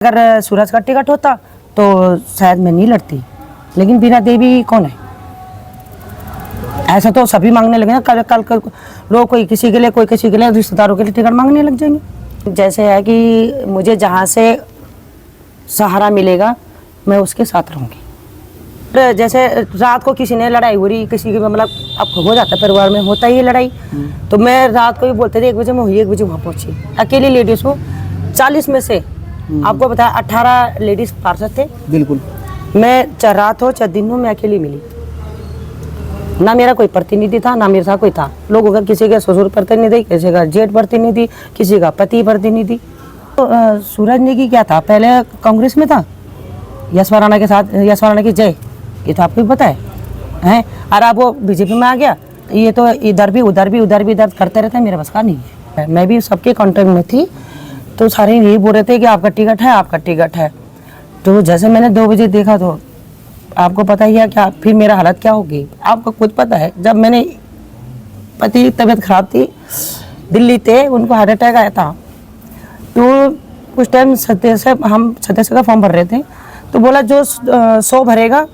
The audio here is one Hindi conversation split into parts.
अगर सूरज का टिकट होता तो शायद मैं नहीं लड़ती, लेकिन बीना देवी कौन है? ऐसा तो सभी मांगने लगे ना। कल लोग कोई किसी के लिए, कोई किसी के लिए, रिश्तेदारों के लिए टिकट मांगने लग जाएंगे। जैसे है कि मुझे जहाँ से सहारा मिलेगा मैं उसके साथ रहूँगी। जैसे रात को किसी ने लड़ाई हो रही, किसी के मतलब अब हो जाता है, परिवार में होता ही है लड़ाई, तो मैं रात को भी बोलते थे 1 बजे मैं हुई, 1 बजे वहाँ पहुँची। अकेली लेडीज़ हूँ, 40 में से आपको बताया 18 लेडीज पार्षद थे। बिल्कुल। मैं चाहे रात हो चाहे दिन हो, मैं अकेली मिली। ना मेरा कोई प्रतिनिधि था, ना मेरे साथ कोई था। लोगों का किसी का ससुर प्रतिनिधि, किसी का जेठ प्रतिनिधि, किसी का पति प्रतिनिधि। तो सूरज नेगी क्या था, पहले कांग्रेस में था, यशवंत राणा के साथ, यशवंत राणा की जय, ये तो आपको भी पता है। और अब वो बीजेपी में आ गया, ये तो इधर भी उधर भी उधर भी इधर करते रहते हैं। मेरे बस का नहीं है। मैं भी सबके कॉन्टेक्ट में थी, तो सारे यही बोल रहे थे कि आपका टिकट है, आपका टिकट है। तो जैसे मैंने 2 बजे देखा तो आपको पता ही है क्या फिर मेरा हालत क्या होगी, आपको खुद पता है। जब मैंने पति की तबीयत खराब थी, दिल्ली थे, उनको हार्ट अटैक आया था, तो उस टाइम हम सदस्य का फॉर्म भर रहे थे, तो बोला जो 100 भरेगा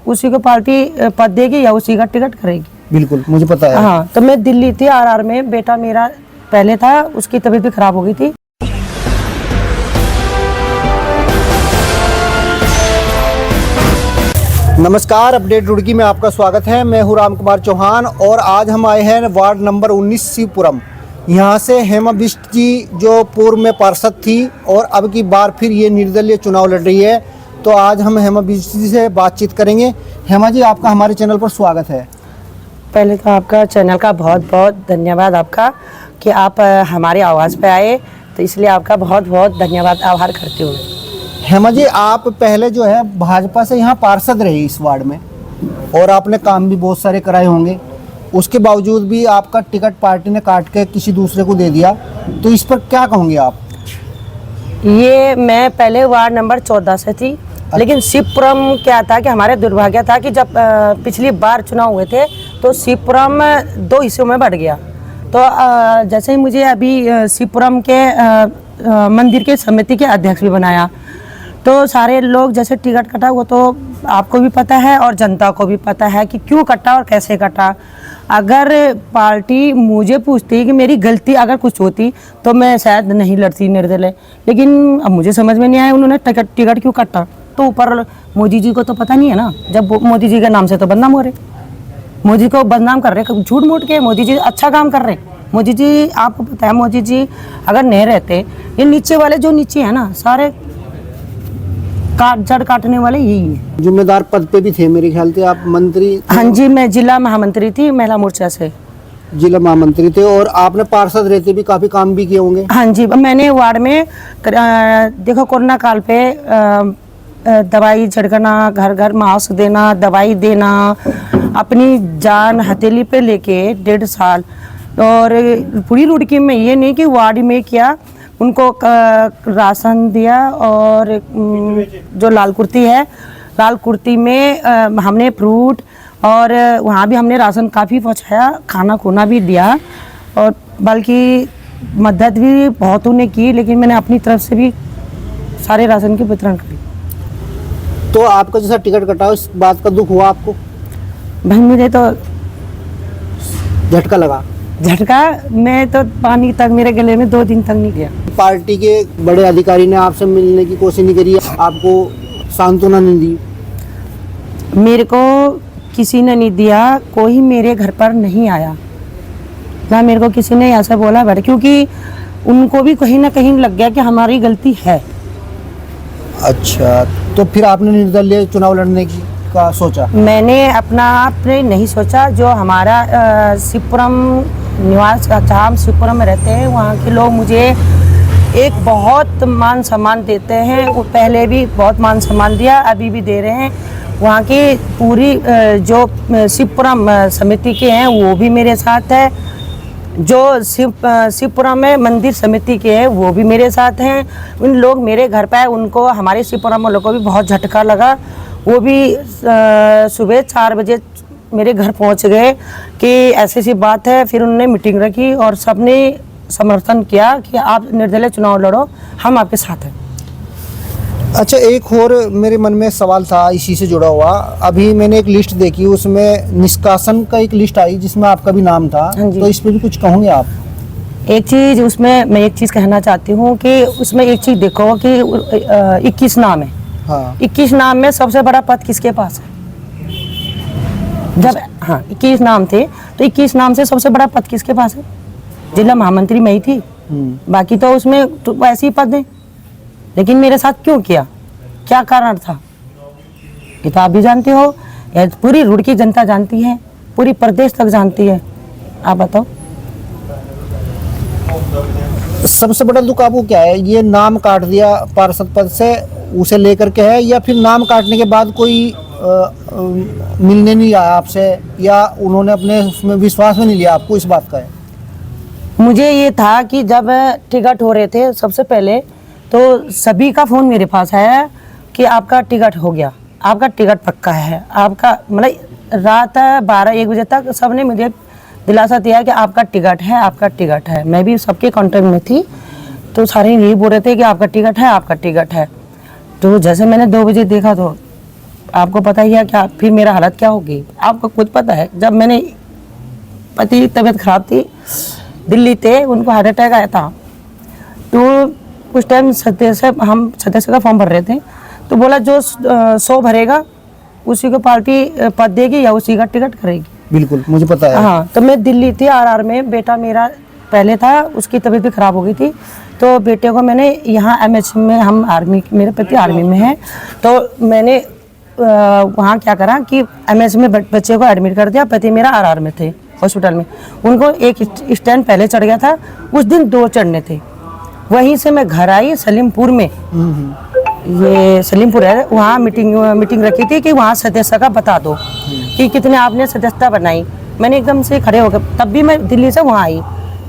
उसी को पार्टी पद देगी या उसी का टिकट करेगी। बिल्कुल, मुझे पता है। हाँ, तो मैं दिल्ली थी, RR में। बेटा मेरा पहले था, उसकी तबीयत भी खराब हो गई थी। नमस्कार, अपडेट रुड़की में आपका स्वागत है। मैं हूं राम कुमार चौहान और आज हम आए हैं वार्ड नंबर 19 शिवपुरम। यहां से हेमा बिष्ट जी जो पूर्व में पार्षद थी और अब की बार फिर ये निर्दलीय चुनाव लड़ रही है, तो आज हम हेमा बिष्ट जी से बातचीत करेंगे। हेमा जी, आपका हमारे चैनल पर स्वागत है। पहले तो आपका चैनल का बहुत बहुत धन्यवाद आपका कि आप हमारी आवाज़ पे आए, तो इसलिए आपका बहुत बहुत धन्यवाद, आभार करती हूँ। हेमा जी, आप पहले जो है भाजपा से यहाँ पार्षद रही इस वार्ड में और आपने काम भी बहुत सारे कराए होंगे, उसके बावजूद भी आपका टिकट पार्टी ने काट के किसी दूसरे को दे दिया, तो इस पर क्या कहोगे आप? ये मैं पहले वार्ड नंबर 14 से थी। अच्छा। लेकिन शिवपुरम क्या था कि हमारे दुर्भाग्य था कि जब पिछली बार चुनाव हुए थे तो शिवपुरम 2 हिस्सों में बढ़ गया। तो जैसे ही मुझे अभी शिवपुरम के मंदिर के समिति के अध्यक्ष भी बनाया, तो सारे लोग जैसे टिकट कटा, वो तो आपको भी पता है और जनता को भी पता है कि क्यों कटा और कैसे कटा। अगर पार्टी मुझे पूछती कि मेरी गलती अगर कुछ होती तो मैं शायद नहीं लड़ती निर्दलीय, लेकिन अब मुझे समझ में नहीं आया उन्होंने टिकट क्यों कटा। तो ऊपर मोदी जी को तो पता नहीं है ना, जब मोदी जी के नाम से तो बदनाम हो रहे, मोदी को बदनाम कर रहे, झूठ मूठ के। मोदी जी अच्छा काम कर रहे। मोदी जी, आपको पता है, मोदी जी अगर नहीं रहते, ये नीचे वाले जो नीचे है ना, सारे जड़ काटने वाले यही है। जिम्मेदार पद पे भी थे मेरे ख्याल से आप, मंत्री? हाँ जी, मैं जिला महामंत्री थी, महिला मोर्चा से जिला महामंत्री थे और आपने पार्षद रहते भी काफी काम भी किए होंगे। हाँ जी, मैंने वार्ड में देखो कोरोना काल पे दवाई छिड़कना, घर घर मास्क देना, दवाई देना, अपनी जान हथेली पे लेके 1.5 साल। और पूरी रुड़की में ये नहीं कि वार्ड में किया, उनको राशन दिया। और जो लाल कुर्ती है, लाल कुर्ती में हमने फ्रूट और वहाँ भी हमने राशन काफ़ी पहुँचाया, खाना खूना भी दिया, और बल्कि मदद भी बहुतों ने की, लेकिन मैंने अपनी तरफ से भी सारे राशन की वितरण करी। तो आपका जैसा टिकट कटा, इस बात का दुख हुआ आपको? भाई मुझे तो झटका लगा। झटका, मैं तो पानी तक मेरे गले में 2 दिन तक नहीं गया। पार्टी के बड़े अधिकारी ने आपसे मिलने की कोशिश नहीं करी, आपको सांत्वना नहीं दी? मेरे को किसी ने नहीं दिया, कोई मेरे घर पर नहीं आया ना, मेरे को किसी ने ऐसा बोला बैठ, क्योंकि उनको भी कहीं ना कहीं लग गया कि हमारी गलती है। अच्छा, तो फिर आपने निर्दलीय चुनाव लड़ने की का सोचा? मैंने अपना आप नहीं सोचा। जो हमारा शिवपुरम निवास, अच्छा हम शिवपुरम में रहते हैं, वहाँ के लोग मुझे एक बहुत मान सम्मान देते हैं। वो पहले भी बहुत मान सम्मान दिया, अभी भी दे रहे हैं। वहाँ की पूरी जो शिवपुरम समिति के हैं वो भी मेरे साथ है, जो शिवपुरम में मंदिर समिति के हैं वो भी मेरे साथ हैं। उन लोग मेरे घर पे, उनको हमारे शिवपुरम वालों को भी बहुत झटका लगा। वो भी सुबह 4 बजे मेरे घर पहुंच गए कि ऐसी सी बात है। फिर उन्होंने मीटिंग रखी और सबने समर्थन किया कि आप निर्दलीय चुनाव लड़ो, हम आपके साथ हैं। अच्छा, एक और मेरे मन में सवाल था इसी से जुड़ा हुआ। अभी मैंने एक लिस्ट देखी, उसमें निष्कासन का एक लिस्ट आई जिसमें आपका भी नाम था, हाँ जी। तो इस पे भी कुछ कहोगे आप? एक चीज उसमें मैं एक चीज कहना चाहती हूँ कि उसमें एक चीज देखो कि 21 नाम है। हाँ 21 नाम में सबसे बड़ा पद किसके पास है? जब हाँ 21 नाम थे तो 21 नाम से सबसे बड़ा पद किसके पास है? जिला महामंत्री मैं ही थी, बाकी तो उसमें तो ऐसे ही पद है। लेकिन मेरे साथ क्यों किया, क्या कारण था, ये तो आप भी जानते हो, या पूरी रुड़की जनता जानती है, पूरी प्रदेश तक जानती है। आप बताओ। सबसे बड़ा दुख आपको क्या है? ये नाम काट दिया पार्षद पद से, उसे लेकर के है, या फिर नाम काटने के बाद कोई मिलने नहीं आया आपसे, या उन्होंने अपने उसमें विश्वास में नहीं लिया आपको, इस बात का है? मुझे ये था कि जब टिकट हो रहे थे सबसे पहले तो सभी का फ़ोन मेरे पास आया कि आपका टिकट हो गया, आपका टिकट पक्का है, आपका मतलब रात 12-1 बजे तक सबने मुझे दिलासा दिया कि आपका टिकट है, आपका टिकट है। मैं भी सबके कांटेक्ट में थी, तो सारे यही बोल रहे थे कि आपका टिकट है, आपका टिकट है। तो जैसे मैंने 2 बजे देखा तो आपको पता ही है क्या फिर मेरा हालत क्या होगी, आपको खुद पता है। जब मैंने पति की तबीयत खराब थी, दिल्ली थे, उनको हार्ट अटैक आया था, तो उस टाइम हम सदस्य का फॉर्म भर रहे थे, तो बोला जो 100 भरेगा उसी को पार्टी पद देगी या उसी का टिकट करेगी। बिल्कुल, मुझे पता है। हाँ, तो मैं दिल्ली थी आरआर में, बेटा मेरा पहले था, उसकी तबीयत भी खराब हो गई थी, तो बेटे को मैंने यहाँ एमएच में, हम आर्मी, मेरे पति आर्मी में है, तो मैंने वहाँ क्या करा कि एमएच में बच्चे को एडमिट कर दिया। पति मेरा आरआर में थे हॉस्पिटल में, उनको एक स्टैंड पहले चढ़ गया था, उस दिन 2 चढ़ने थे। वहीं से मैं घर आई सलीमपुर में, ये सलीमपुर है, वहाँ मीटिंग रखी थी कि वहाँ सदस्य का बता दो कि कितने आपने सदस्यता बनाई। मैंने एकदम से खड़े हो गए, तब भी मैं दिल्ली से वहाँ आई,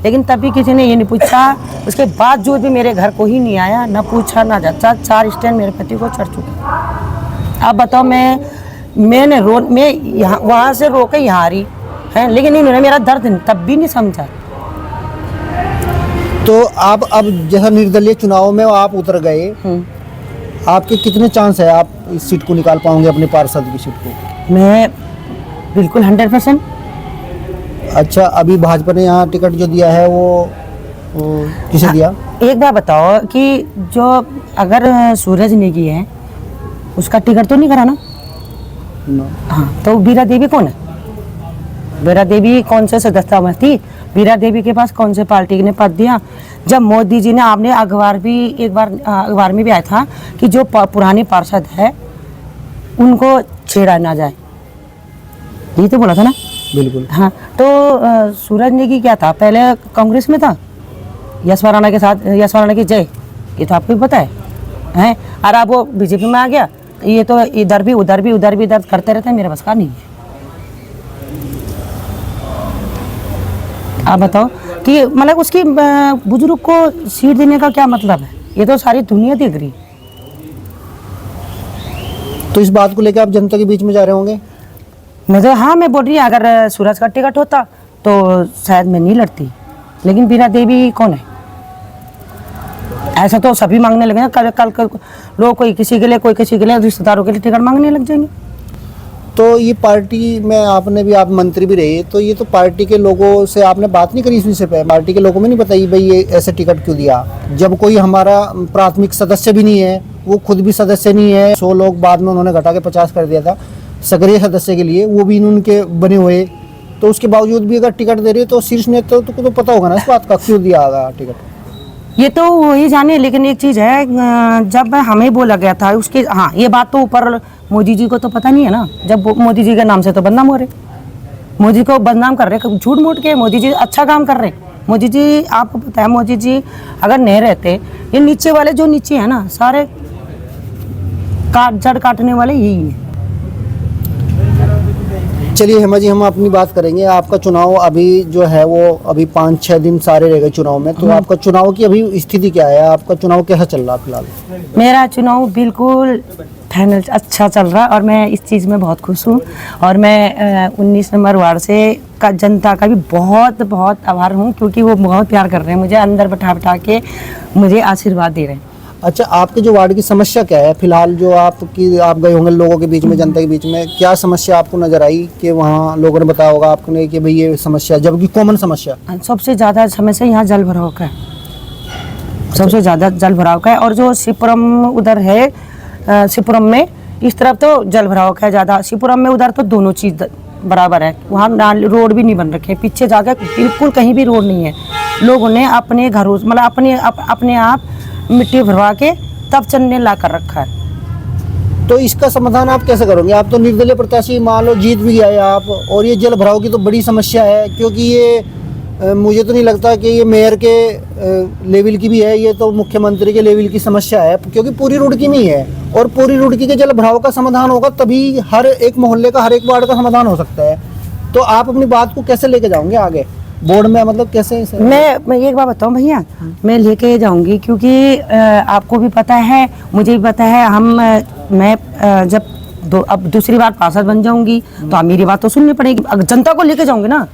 लेकिन तब भी किसी ने ये नहीं पूछा। उसके बाद जो भी मेरे घर को ही नहीं आया, ना पूछा ना जाचा। 4 स्टैंड मेरे पति को चढ़ चुके। अब बताओ, मैंने मैं यहाँ वहाँ से रो के यहाँ आ रही है, लेकिन इन्होंने मेरा दर्द तब भी नहीं समझा। तो आप अब जैसा निर्दलीय चुनाव में आप उतर गए, आपके कितने चांस है आप इस सीट को निकाल पाओगे, अपने पार्षद की सीट को? मैं बिल्कुल 100%। अच्छा, अभी भाजपा ने यहाँ टिकट जो दिया है वो किसे दिया? एक बात बताओ कि जो अगर सूरज नेगी है उसका टिकट तो नहीं कराना? हाँ, तो बीरा देवी कौन है? बीरा देवी कौन से सदस्यता में थी? बीरा देवी के पास कौन से पार्टी ने पद दिया? जब मोदी जी ने, आपने अखबार भी एक बार अखबार में भी आया था कि जो पुराने पार्षद है उनको छेड़ा ना जाए, ये तो बोला था ना? बिल्कुल। हाँ, तो सूरज नेगी क्या था, पहले कांग्रेस में था, यशवंत राणा के साथ, यशवंत राणा की जय, ये तो आपको पता है? और अब वो बीजेपी में आ गया, ये तो इधर भी उधर भी उधर भी दर्द करते रहते हैं, मेरे बस का नहीं है। आप बताओ कि मतलब उसकी बुजुर्ग को सीट देने का क्या मतलब है? ये तो सारी दुनिया देख रही। तो इस बात को लेकर आप जनता के बीच में जा रहे होंगे? मतलब हाँ, मैं बोल रही हूँ अगर सूरज का टिकट होता तो शायद मैं नहीं लड़ती, लेकिन बीरा देवी कौन है? ऐसा तो सभी मांगने लगे ना, कल लोग कोई किसी के लिए, कोई किसी के लिए, रिश्तेदारों के लिए टिकट मांगने लग जाएंगे। तो ये पार्टी में आपने भी, आप मंत्री भी रहे, तो ये तो पार्टी के लोगों से आपने बात नहीं करी इस विषय पे? पार्टी के लोगों में नहीं बताई भाई ये ऐसे टिकट क्यों दिया, जब कोई हमारा प्राथमिक सदस्य भी नहीं है, वो खुद भी सदस्य नहीं है। 100 लोग बाद में उन्होंने घटा के 50 कर दिया था सक्रिय सदस्य के लिए, वो भी उनके बने हुए, तो उसके बावजूद भी अगर टिकट दे रहे तो शीर्ष नेतृत्व को तो पता होगा ना इस बात का, क्यों दिया होगा टिकट? ये तो वही जाने, लेकिन एक चीज़ है, जब हमें बोला गया था उसके, हाँ ये बात तो ऊपर मोदी जी को तो पता नहीं है ना। जब मोदी जी के नाम से तो बदनाम हो रहे, मोदी को बदनाम कर रहे, झूठ मूठ के। मोदी जी अच्छा काम कर रहे। मोदी जी, आपको पता है, मोदी जी अगर नहीं रहते, ये नीचे वाले जो नीचे है ना, सारे जड़ काटने वाले यही है। चलिए हेमा जी, हम अपनी बात करेंगे। आपका चुनाव अभी जो है वो अभी 5-6 दिन सारे रह गए चुनाव में, तो आपका चुनाव की अभी स्थिति क्या है? आपका चुनाव कैसा चल रहा फिलहाल? मेरा चुनाव बिल्कुल फाइनल अच्छा चल रहा, और मैं इस चीज़ में बहुत खुश हूँ। और मैं 19 नंबर वार्ड से का जनता का भी बहुत बहुत आभार हूँ, क्योंकि वो बहुत प्यार कर रहे हैं मुझे, अंदर बैठा के मुझे आशीर्वाद दे रहे हैं। अच्छा, आपके जो वार्ड की समस्या क्या है फिलहाल, जो आप गए होंगे लोगों के बीच में, जनता के बीच में, क्या समस्या आपको नजर आई कि वहाँ लोगों ने बताया होगा आपने कि भाई ये समस्या, जबकि कॉमन समस्या? सबसे ज़्यादा समस्या यहाँ जल भराव का है, सबसे ज़्यादा जल भराव का है। और जो शिवपुरम उधर है, शिवपुरम में इस तरफ तो जल भराव का है ज़्यादा, शिवपुरम में उधर तो दोनों चीज़ बराबर है। वहाँ रोड भी नहीं बन रखे, पीछे जाकर बिल्कुल कहीं भी रोड नहीं है। लोगों ने अपने घरों मतलब अपने आप मिट्टी भरवा के तब चलने ला कर रखा है। तो इसका समाधान आप कैसे करोगे? आप तो निर्दलीय प्रत्याशी, मान लो जीत भी गए आप, और ये जल भराव की तो बड़ी समस्या है, क्योंकि ये मुझे तो नहीं लगता कि ये मेयर के लेवल की भी है, ये तो मुख्यमंत्री के लेवल की समस्या है, क्योंकि पूरी रुड़की में ही है। और पूरी रुड़की के जल भराव का समाधान होगा तभी हर एक मोहल्ले का, हर एक वार्ड का समाधान हो सकता है। तो आप अपनी बात को कैसे लेके जाओगे आगे बोर्ड में, मतलब कैसे? मैं एक बात बताऊं भैया, मैं लेके जाऊंगी, क्योंकि आपको भी पता है, मुझे भी पता है, मैं जब अब दूसरी बार पार्षद बन जाऊंगी तो आप मेरी बात तो सुननी पड़ेगी। अगर जनता को लेके जाऊंगी ना,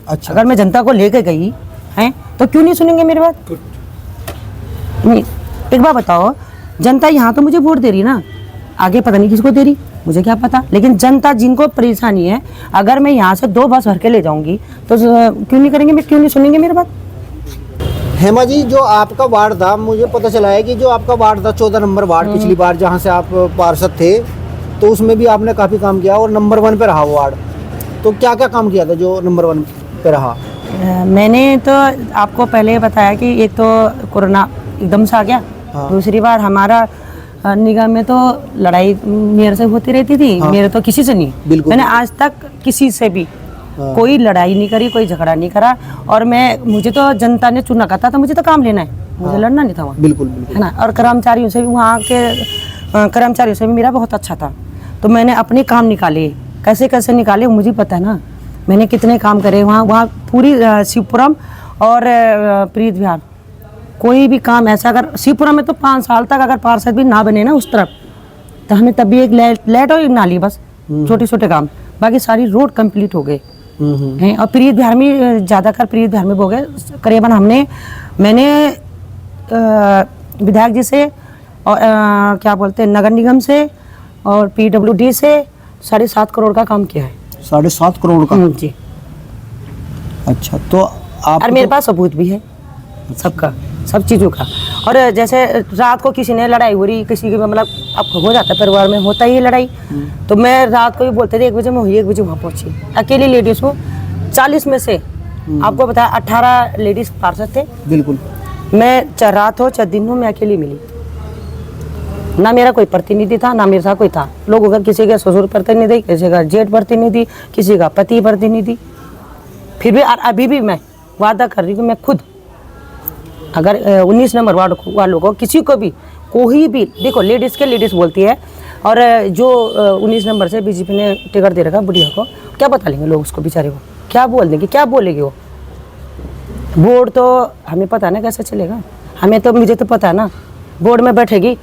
अच्छा, अगर मैं जनता को लेके गई हैं तो क्यों नहीं सुनेंगे मेरी बात? नहीं, एक बात बताओ, जनता यहाँ तो मुझे वोट दे रही ना, आगे पता नहीं किसको दे रही, मुझे क्या पता, लेकिन जनता जिनको परेशानी है, अगर मैं यहाँ से 2 बस भर के ले जाऊंगी तो क्यों नहीं करेंगे, क्यों नहीं सुनेंगे मेरी बात? हेमा जी, जो आपका वार्ड था, मुझे पता चला है कि जो आपका वार्ड था 14 नंबर वार्ड, पिछली बार जहाँ से आप पार्षद थे, तो उसमें भी आपने काफ़ी काम किया और नंबर 1 पे रहा वो वार्ड। तो क्या क्या काम किया था जो नंबर 1 पे रहा? मैंने तो आपको पहले बताया कि एक तो कोरोना एकदम से आ गया, हाँ। दूसरी बार हमारा निगम में तो लड़ाई मेरे से होती रहती थी। हाँ। मेरे तो किसी से नहीं, बिल्कुल। मैंने आज तक किसी से भी कोई लड़ाई नहीं करी, कोई झगड़ा नहीं करा। और मुझे तो जनता ने चुना करता था, मुझे तो काम लेना है, मुझे लड़ना नहीं था वहाँ, बिल्कुल बिल्कुल, है ना। और कर्मचारियों से भी, वहाँ के कर्मचारियों से भी मेरा बहुत अच्छा था। तो मैंने अपने काम निकाले, कैसे कैसे निकाले मुझे पता है ना, मैंने कितने काम करे वहाँ पूरी शिवपुरम और प्रीत विहार, कोई भी काम ऐसा, अगर शिवपुरम में तो 5 साल तक अगर पार्षद भी ना बने ना उस तरफ, तो हमें तब भी एक लाइट और एक नाली, बस छोटे छोटे काम, बाकी सारी रोड कंप्लीट हो गए हैं। और प्रीत विहार में ज़्यादातर प्रीत विहार में हो गए करीबन। मैंने विधायक जी से और क्या बोलते हैं नगर निगम से और PWD से 7.5 करोड़ का काम किया है। 7.5 करोड़ का? जी। अच्छा, तो आप, और मेरे पास सबूत भी है सबका, सब चीज़ों का। और जैसे रात को किसी ने लड़ाई हो रही, किसी की मतलब अब हो जाता है, परिवार में होता ही है लड़ाई, तो मैं रात को भी बोलते थे 1 बजे में हुई, 1 बजे वहाँ पहुँची। अकेली लेडीज़ हूँ, 40 में से आपको बताया 18 लेडीज़ पार्षद थे। बिल्कुल। मैं चाहे रात हो चाहे दिन हो, मैं अकेली मिली, ना मेरा कोई प्रतिनिधि था, ना मेरे साथ कोई था। लोग अगर किसी का ससुर प्रतिनिधि, किसी का जेठ प्रतिनिधि, किसी का पति प्रतिनिधि, फिर भी अभी भी मैं वादा कर रही हूँ, मैं खुद अगर 19 नंबर वार्ड वालों को, किसी को भी, कोई भी, देखो लेडीज़ के लेडीज़ बोलती है, और जो 19 नंबर से बीजेपी ने टिकट दे रखा बुढ़िया को, क्या बता लेंगे लोग उसको, बेचारे को क्या बोल देंगे, क्या बोलेगी वो? बोर्ड तो हमें पता ना कैसे चलेगा, हमें तो, मुझे तो पता है ना, बोर्ड में बैठेगी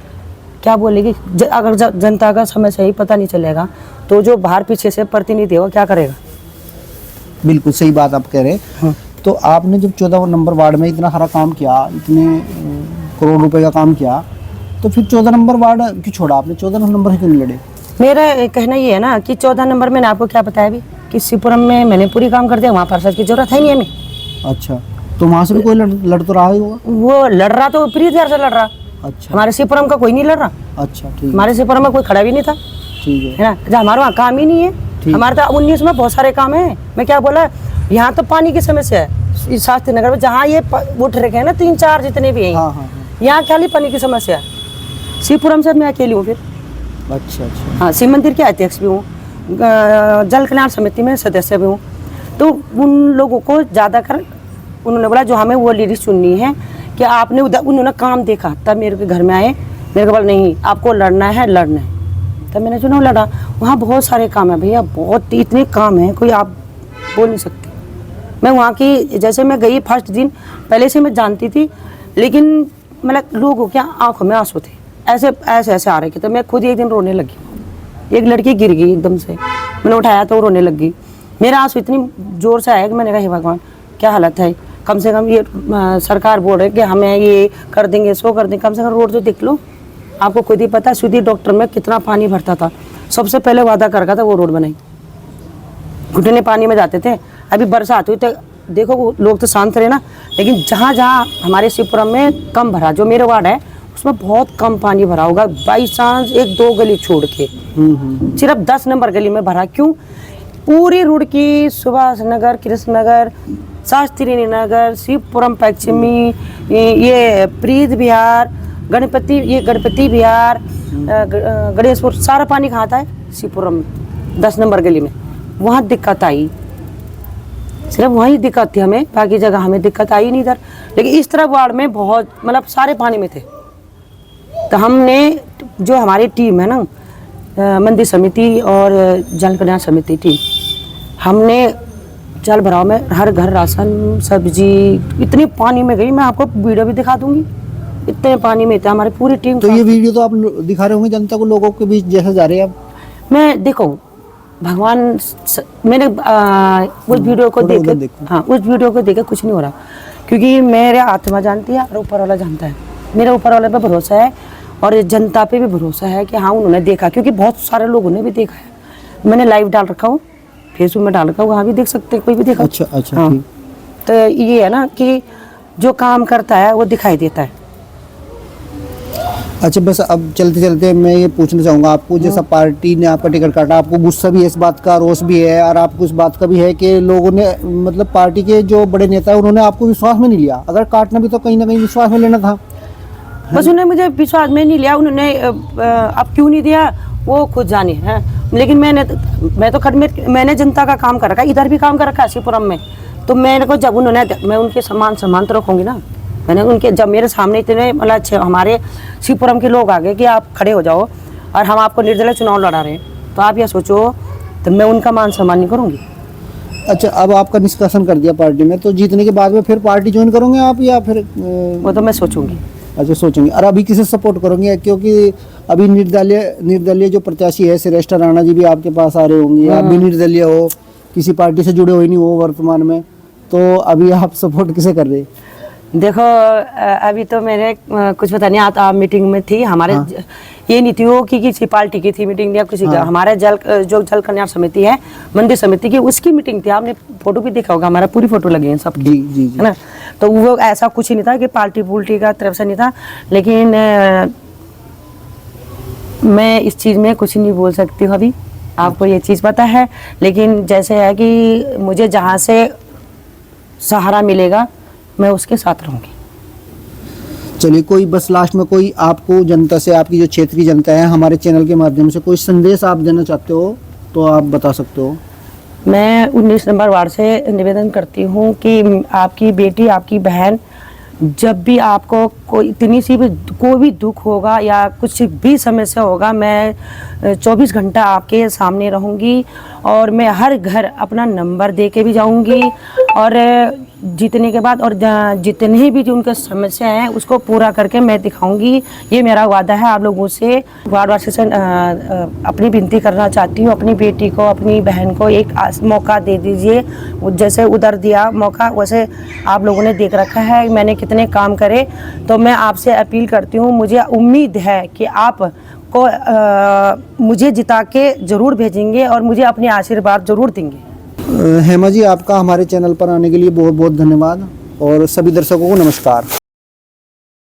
क्या बोलेगी। अगर जनता का समय से ही पता नहीं चलेगा तो जो बाहर पीछे से प्रतिनिधि है वो क्या करेगा? बिल्कुल सही बात आप कह रहे हैं। हाँ। तो आपने जब 14 नंबर वार्ड में इतना सारा काम किया, इतने करोड़ रुपए का काम किया, तो फिर 14 नंबर वार्ड क्यों छोड़ा आपने? 14 नंबर से क्यों नहीं लड़े? मेरा कहना ये है ना कि 14 नंबर मैंने आपको क्या बताया अभी कि शिवपुरम में मैंने पूरी काम कर दिया, वहाँ पार्षद की जरूरत है नहीं हमें। अच्छा, तो वहाँ से भी कोई लड़ तो रहा ही होगा? वो लड़ रहा तो प्रीत विहार से लड़ रहा। अच्छा, हमारे शिवपुरम का कोई नहीं लड़ रहा। अच्छा, ठीक, हमारे शिवपुरम में कोई खड़ा भी नहीं था, ठीक है ना। जहाँ हमारे वहाँ काम ही नहीं है, हमारे तो 19 में बहुत सारे काम है। मैं क्या बोला, यहाँ तो पानी की समस्या है शास्त्री नगर में, जहाँ ये उठ रखे हैं ना 3-4 जितने भी हैं, हाँ, हाँ, यहाँ खाली पानी की समस्या है। शिवपुरम से मैं अकेली हूँ फिर। अच्छा, अच्छा, हाँ, शिव मंदिर के अध्यक्ष भी हूँ, जल कल्याण समिति में सदस्य भी हूँ। तो उन लोगों को ज़्यादातर उन्होंने बोला जो हमें वो लेडीज चुननी है कि आपने उन्होंने काम देखा, तब मेरे के घर में आए, मेरे को बोला नहीं आपको लड़ना है, लड़ना है, तब मैंने चुनाव लड़ा। वहाँ बहुत सारे काम है भैया, बहुत, इतने काम हैं कोई आप बोल नहीं सकते। मैं वहाँ की, जैसे मैं गई फर्स्ट दिन, पहले से मैं जानती थी, लेकिन मतलब लोगों के आंखों में आंसू थे, ऐसे आ रहे थे। तो मैं खुद एक दिन रोने लगी, एक लड़की गिर गई एकदम से, मैंने उठाया तो रोने लगी। मेरा आंसू इतनी जोर से आया कि मैंने कहा हे भगवान क्या हालत है, कम से कम ये सरकार बोल रहे कि हमें ये कर देंगे, सो कर देंगे, कम से कम रोड तो देख लो। आपको खुद ही पता है सुधी डॉक्टर में कितना पानी भरता था। सबसे पहले वादा कर रखा था वो रोड बनाई, घुटने पानी में जाते थे। अभी बरसात हुई तो देखो वो लोग तो शांत रहे ना, लेकिन जहाँ जहाँ हमारे शिवपुरम में कम भरा, जो मेरे वार्ड है उसमें बहुत कम पानी भरा होगा, बाई चांस 1-2 गली छोड़ के सिर्फ 10 नंबर गली में भरा। क्यों? पूरी रुड़की, सुभाष नगर, कृष्ण नगर, शास्त्री नगर, शिवपुरम पश्चिमी, ये प्रीत विहार, गणपति विहार, गणेशपुर, सारा पानी कहाँ आता है? शिवपुरम में 10 नंबर गली में। वहाँ दिक्कत आई, सिर्फ वहीं दिक्कत थी हमें, बाकी जगह हमें दिक्कत आई नहीं इधर। लेकिन इस तरफ वार्ड में बहुत मतलब सारे पानी में थे। तो हमने जो हमारी टीम है ना, मंदिर समिति और जल कल्याण समिति टीम, हमने जल भराव में हर घर राशन, सब्जी, इतनी पानी में गई, मैं आपको वीडियो भी दिखा दूंगी, इतने पानी में था हमारी पूरी टीम। तो ये वीडियो तो आप दिखा रहे होंगे जनता को, लोगों के बीच जैसे जा रहे हैं आप। मैं देखो भगवान, मैंने उस वीडियो को देखे, हाँ उस वीडियो को देखे कुछ नहीं हो रहा, क्योंकि मेरे आत्मा जानती है और ऊपर वाला जानता है। मेरा ऊपर वाले पे भरोसा है और जनता पे भी भरोसा है कि हाँ उन्होंने देखा, क्योंकि बहुत सारे लोगों ने भी देखा है। मैंने लाइव डाल रखा हूँ, फेसबुक में डाल रखा हूँ, वहाँ भी देख सकते हैं, कोई भी देखा। अच्छा हाँ। तो ये है ना कि जो काम करता है वो दिखाई देता है। अच्छा, बस अब चलते चलते मैं ये पूछना चाहूँगा आपको, जैसा पार्टी ने आपका टिकट काटा, आपको गुस्सा भी है इस बात का, रोष भी है, और आपको इस बात का भी है कि लोगों ने, मतलब पार्टी के जो बड़े नेता है उन्होंने आपको विश्वास में नहीं लिया। अगर काटना भी तो कहीं ना कहीं विश्वास में लेना था। बस उन्होंने मुझे विश्वास में नहीं लिया, उन्होंने अब क्यों नहीं दिया वो खुद जाने हैं। लेकिन मैं तो मैंने जनता का काम कर रखा है, इधर भी काम कर रखा है शिवपुरम में। तो मेरे को जब उन्होंने, मैं उनके सम्मान तो रखूँगी ना। मैंने उनके, जब मेरे सामने इतने मतलब अच्छे हमारे शिवपुरम के लोग आ गए कि आप खड़े हो जाओ और हम आपको निर्दलीय चुनाव लड़ा रहे हैं, तो आप ये सोचो, तो मैं उनका मान सम्मान नहीं करूँगी। अच्छा, अब आपका निष्कासन कर दिया पार्टी में, तो जीतने के बाद में फिर पार्टी ज्वाइन करोगे आप, या फिर वो तो मैं सोचूंगी। अच्छा, सोचेंगे। और अभी किसे सपोर्ट करोगे? क्योंकि अभी निर्दलीय जो प्रत्याशी है श्रेष्ठ राणा जी भी आपके पास आ रहे होंगे, आप भी निर्दलीय हो, किसी पार्टी से जुड़े हो ही नहीं हो वर्तमान में, तो अभी आप सपोर्ट किसे कर रहे हैं? देखो अभी तो मेरे कुछ पता नहीं, आप मीटिंग में थी हमारे। हाँ। ये नहीं थी वो कि किसी पार्टी की थी मीटिंग या किसी का, हमारे जो जल कल्याण समिति है, मंदिर समिति की, उसकी मीटिंग थी। आपने फोटो भी देखा होगा, हमारा पूरी फोटो लगी है सबकी, जी, है ना। तो वो ऐसा कुछ ही नहीं था कि पार्टी पुल्टी का तरफ से नहीं था। लेकिन मैं इस चीज़ में कुछ नहीं बोल सकती हूँ अभी, आपको ये चीज़ पता है। लेकिन जैसे है कि मुझे जहाँ से सहारा मिलेगा मैं उसके साथ रहूँगी। चलिए, कोई बस लास्ट में कोई आपको जनता से, आपकी जो क्षेत्रीय जनता है, हमारे चैनल के माध्यम से कोई संदेश आप देना चाहते हो तो आप बता सकते हो। मैं 19 नंबर वार्ड से निवेदन करती हूँ कि आपकी बेटी, आपकी बहन, जब भी आपको कोई इतनी सी भी कोई भी दुख होगा या कुछ भी समस्या होगा, मैं 24 घंटा आपके सामने रहूँगी। और मैं हर घर अपना नंबर दे के भी जाऊँगी, और जीतने के बाद और जितनी भी जो उनकी समस्या है उसको पूरा करके मैं दिखाऊंगी। ये मेरा वादा है आप लोगों से। वार्ड से अपनी विनती करना चाहती हूँ, अपनी बेटी को, अपनी बहन को एक मौका दे दीजिए। जैसे उधर दिया मौका, वैसे आप लोगों ने देख रखा है मैंने कितने काम करे। तो मैं आपसे अपील करती हूँ, मुझे उम्मीद है कि आप को मुझे जिता के ज़रूर भेजेंगे और मुझे अपने आशीर्वाद ज़रूर देंगे। हेमा जी, आपका हमारे चैनल पर आने के लिए बहुत बहुत धन्यवाद, और सभी दर्शकों को नमस्कार।